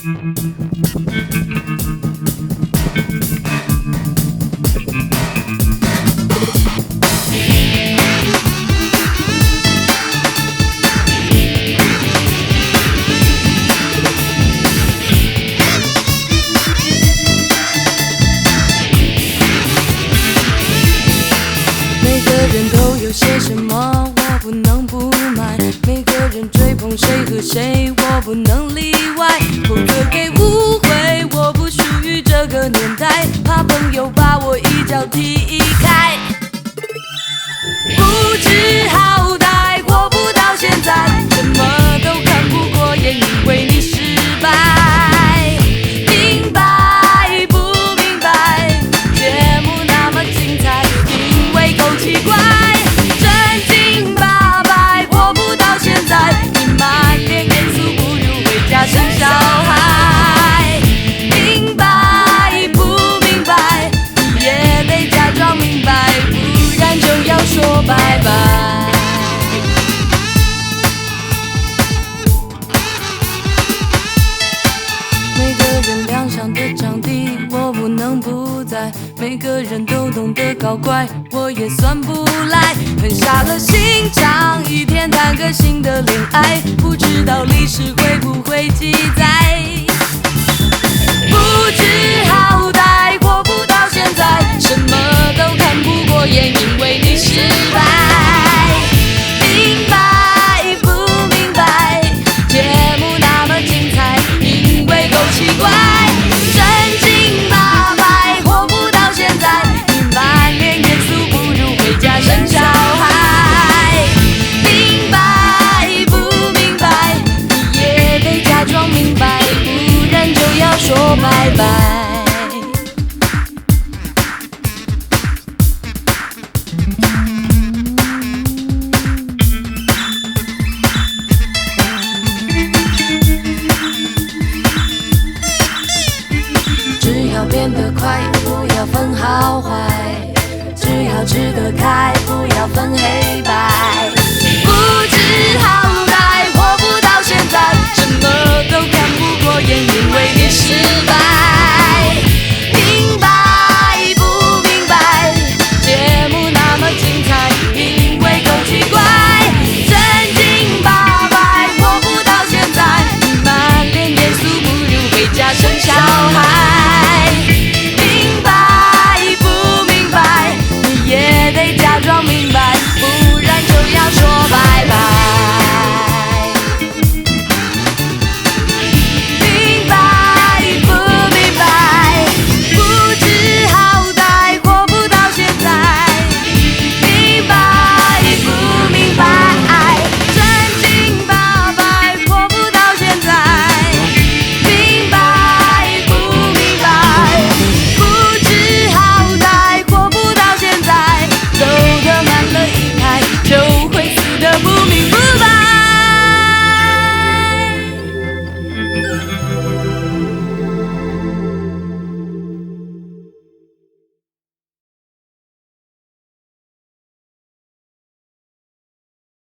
人都有些什么，我不能不买。每个人追捧谁和谁，我不能例外。否则给误会我不属于这个年代，怕朋友把我一脚踢开。不知好歹活不到现在，什么都看不过眼，因为你失败。明白不明白？节目那么精彩，因为够奇怪。正经八百活不到现在，你满脸严肃不如回家生小孩。明白不明白？你也得假装明白，不然就要说拜拜。每个人亮相的场地，我不能不在。每个人都懂得搞怪，我也算不赖。狠下了心肠一天谈个新的恋爱，不知道历史会不会记载。不知好歹活不到现在，什么都看不过眼，因为你失败。明白不明白？节目那么精彩，因为够奇怪。正经八百活不到现在，你满脸严肃不如回家生小孩。明白不明白？你也得假装明白，不然就要说拜拜。只要变得快，不要分好坏，只要吃得开，不要分黑白。